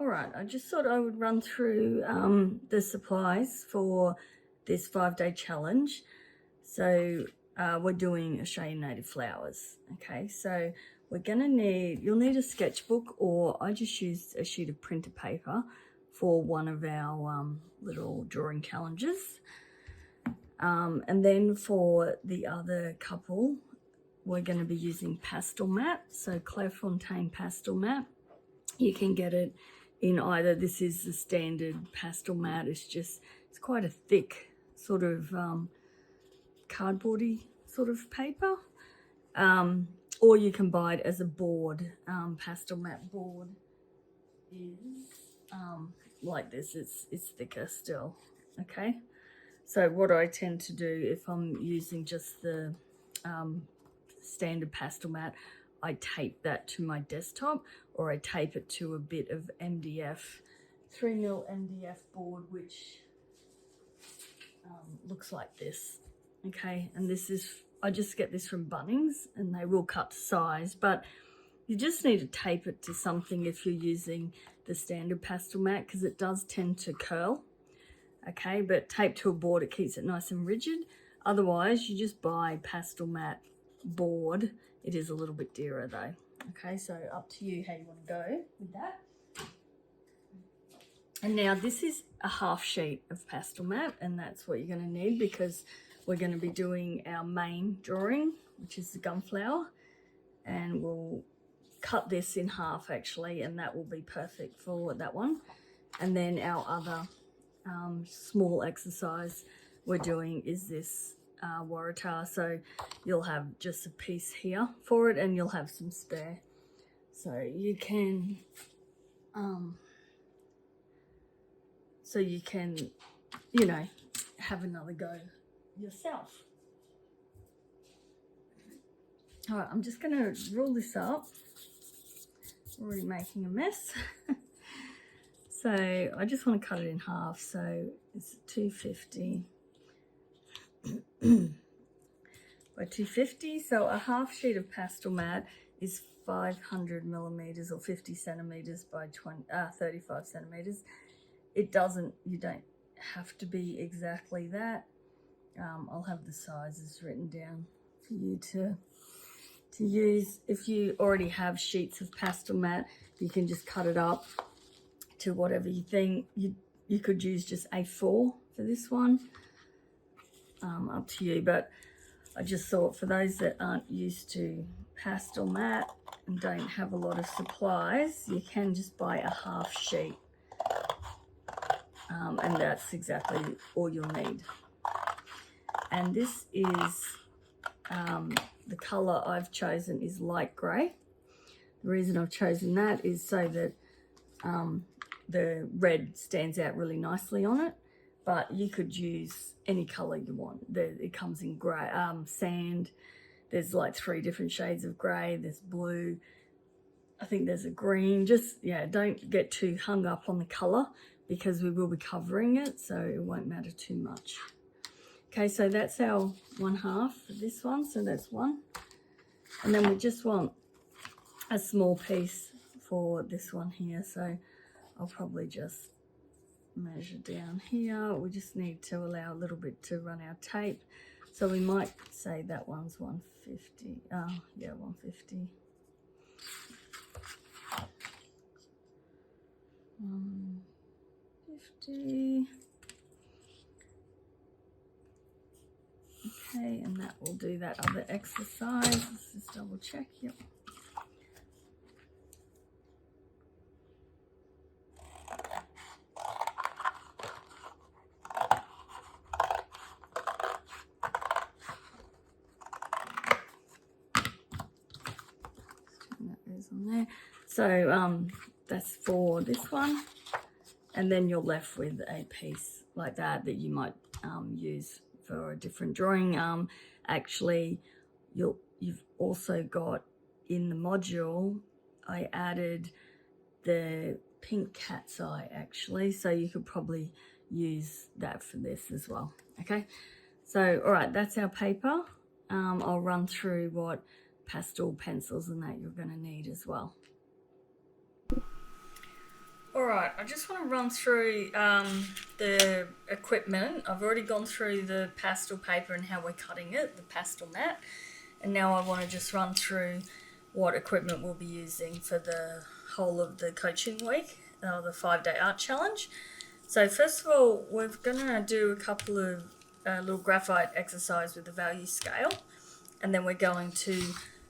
All right, I just thought I would run through the supplies for this 5-day challenge. So we're doing Australian native flowers. Okay, so you'll need a sketchbook, or I just used a sheet of printer paper for one of our little drawing challenges. And then for the other couple, we're going to be using pastel mat. So Clairefontaine pastel mat. You can get it in either, this is the standard pastel mat, it's quite a thick sort of cardboardy sort of paper, or you can buy it as a board. Pastel mat board is like this, it's thicker still. Okay, so what I tend to do if I'm using just the standard pastel mat, I tape that to my desktop, or I tape it to a bit of MDF, 3mm MDF board, which looks like this. Okay, and this is, I just get this from Bunnings, and they will cut to size, but you just need to tape it to something if you're using the standard pastel mat, because it does tend to curl. Okay, but tape to a board, it keeps it nice and rigid. Otherwise, you just buy pastel mat board. It is a little bit dearer though. Okay, so up to you how you want to go with that. And now this is a half sheet of pastel mat, and that's what you're going to need because we're going to be doing our main drawing, which is the gunflower, and we'll cut this in half actually, and that will be perfect for that one. And then our other small exercise we're doing is this waratah, so you'll have just a piece here for it, and you'll have some spare, so you can you know, have another go yourself. All right, I'm just gonna roll this up. Already making a mess. So I just want to cut it in half, so it's 250 by 250. So a half sheet of pastel mat is 500 millimeters or 50 centimeters by 35 centimeters. You don't have to be exactly that. I'll have the sizes written down for you to use. If you already have sheets of pastel mat, you can just cut it up to whatever you think. You could use just A4 for this one, up to you, but I just thought for those that aren't used to pastel mat and don't have a lot of supplies, you can just buy a half sheet, and that's exactly all you'll need. And this is the color I've chosen is light grey. The reason I've chosen that is so that the red stands out really nicely on it, but you could use any color you want. It comes in grey, sand. There's like 3 different shades of grey. There's blue. I think there's a green. Just, yeah, don't get too hung up on the color because we will be covering it, so it won't matter too much. Okay, so that's our 1/2 for this one. So that's one. And then we just want a small piece for this one here. So I'll probably just measure down here. We just need to allow a little bit to run our tape. So we might say that one's 150. Yeah, 150. 150. Okay, and that will do that other exercise. Let's just double check. Yep. That goes on there. So that's for this one, and then you're left with a piece like that you might use for a different drawing. Actually, you've also got in the module, I added the pink cat's eye actually, so you could probably use that for this as well. Okay, so all right, that's our paper. I'll run through what pastel pencils and that you're going to need as well. All Alright, I just want to run through the equipment. I've already gone through the pastel paper and how we're cutting it, the pastel mat. And now I want to just run through what equipment we'll be using for the whole of the coaching week, the 5-day art challenge. So first of all, we're going to do a couple of little graphite exercise with the value scale. And then we're going to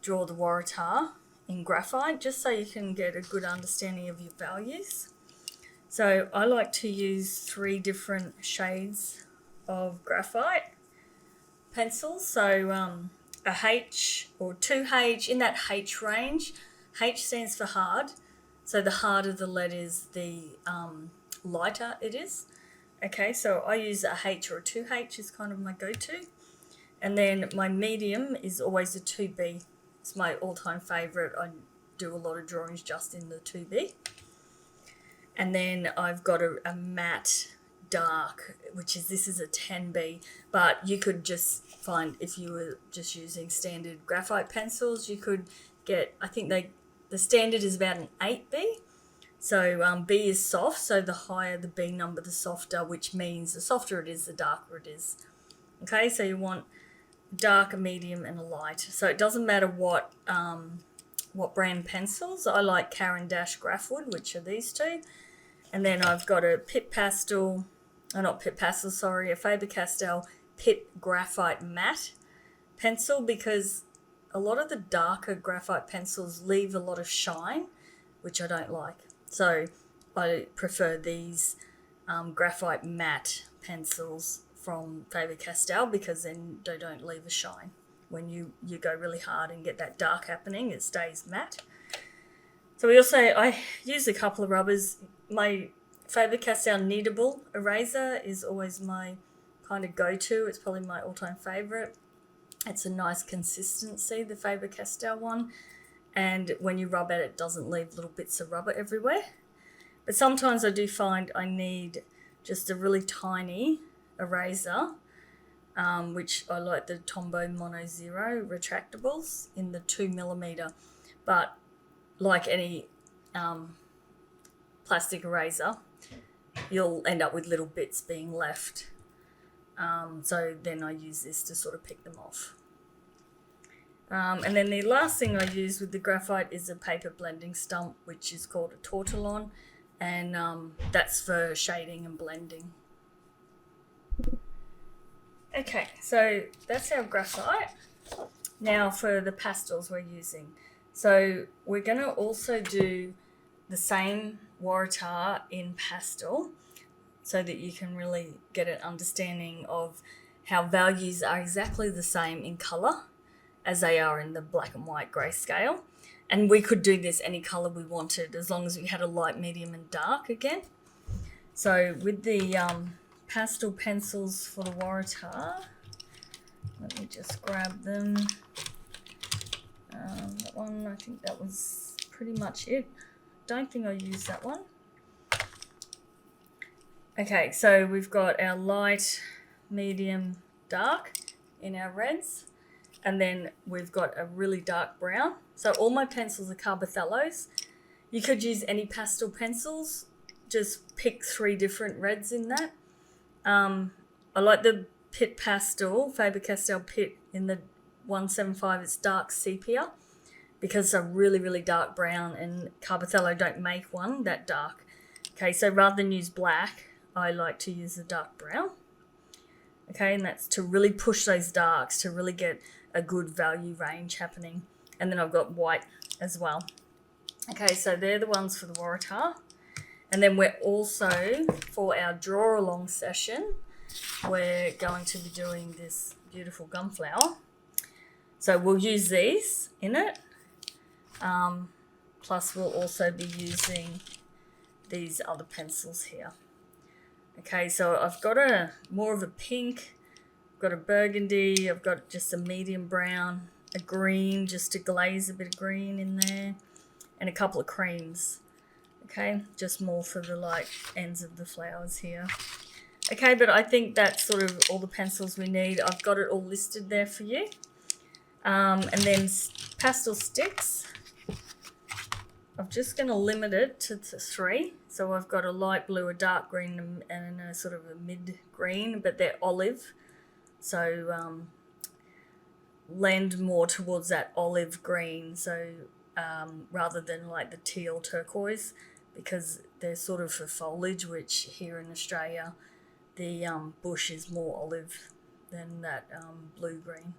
draw the waratah in graphite, just so you can get a good understanding of your values. So I like to use 3 different shades of graphite pencils. So a H or 2H, in that H range. H stands for hard. So the harder the lead is, the lighter it is. Okay, so I use a H or a 2H is kind of my go-to. And then my medium is always a 2B. It's my all-time favourite. I do a lot of drawings just in the 2B. And then I've got a matte dark, this is a 10B. But you could just find, if you were just using standard graphite pencils, you could get, I think the standard is about an 8B. So B is soft, so the higher the B number, the softer, which means the softer it is, the darker it is. Okay, so you want dark, a medium, and a light. So it doesn't matter what brand pencils. I like Caran d'Ache Graphwood, which are these 2. And then I've got a a Faber-Castell Pit Graphite Matte pencil, because a lot of the darker graphite pencils leave a lot of shine, which I don't like. So I prefer these graphite matte pencils from Faber-Castell, because then they don't leave a shine. When you go really hard and get that dark happening, it stays matte. So I use a couple of rubbers. My Faber-Castell kneadable eraser is always my kind of go-to. It's probably my all-time favourite. It's a nice consistency, the Faber-Castell one. And when you rub it doesn't leave little bits of rubber everywhere. But sometimes I do find I need just a really tiny eraser, which I like the Tombow Mono Zero retractables in the 2mm. But like any plastic eraser, you'll end up with little bits being left. So then I use this to sort of pick them off. And then the last thing I use with the graphite is a paper blending stump, which is called a tortillon, and that's for shading and blending. Okay, so that's our graphite. Now for the pastels we're using. So we're going to also do the same waratah in pastel, so that you can really get an understanding of how values are exactly the same in colour as they are in the black and white grayscale. And we could do this any colour we wanted, as long as we had a light, medium and dark again. So with the pastel pencils for the waratah, let me just grab them. That one, I think that was pretty much it. Don't think I used that one. Okay, so we've got our light, medium, dark in our reds. And then we've got a really dark brown. So all my pencils are Carbothellos. You could use any pastel pencils. Just pick 3 different reds in that. I like the Pit Pastel, Faber-Castell Pit in the 175. It's dark sepia, because it's a really, really dark brown, and Carbothello don't make one that dark. Okay, so rather than use black, I like to use the dark brown. Okay, and that's to really push those darks, to really get a good value range happening. And then I've got white as well. Okay, so they're the ones for the waratah. And then we're also, for our draw along session, we're going to be doing this beautiful gunflower. So we'll use these in it. Plus we'll also be using these other pencils here. Okay, so I've got more of a pink, I've got a burgundy, I've got just a medium brown, a green, just to glaze a bit of green in there, and a couple of creams. Okay, just more for the like ends of the flowers here. Okay, but I think that's sort of all the pencils we need. I've got it all listed there for you. And then pastel sticks. I'm just going to limit it to 3. So I've got a light blue, a dark green, and a sort of a mid green, but they're olive. So lend more towards that olive green. So rather than like the teal turquoise, because they're sort of for foliage, which here in Australia, the bush is more olive than that blue green.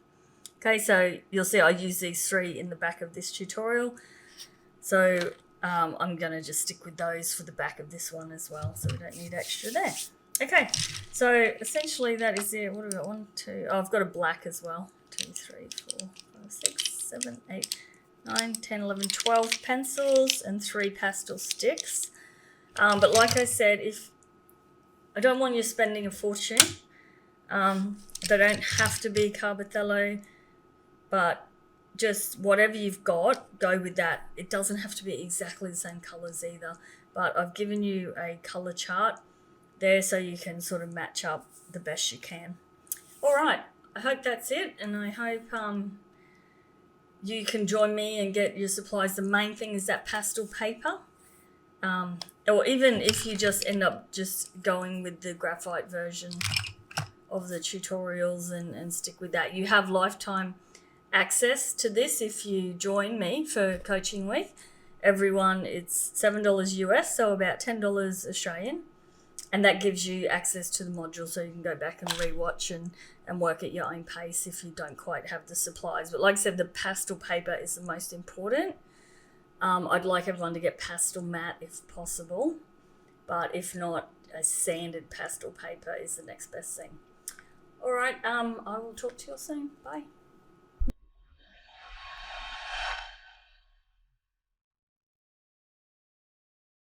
Okay, so you'll see I use these 3 in the back of this tutorial. So I'm going to just stick with those for the back of this one as well, so we don't need extra there. Okay, so essentially that is it. What have I got? 1, 2, oh, I've got a black as well. 2, 3, 4, 5, 6, 7, 8, 9, 10, 11, 12 pencils and 3 pastel sticks. But like I said, if I don't want you spending a fortune, they don't have to be Carbothello, but just whatever you've got, go with that. It doesn't have to be exactly the same colours either, but I've given you a colour chart there so you can sort of match up the best you can. All right, I hope that's it, and I hope you can join me and get your supplies. The main thing is that pastel paper, or even if you just end up just going with the graphite version of the tutorials and stick with that. You have lifetime access to this if you join me for Coaching Week. Everyone, it's $7 US, so about $10 Australian, and that gives you access to the module so you can go back and rewatch and work at your own pace if you don't quite have the supplies. But like I said, the pastel paper is the most important. I'd like everyone to get pastel matte if possible, but if not, a sanded pastel paper is the next best thing. All right, I will talk to you all soon. Bye.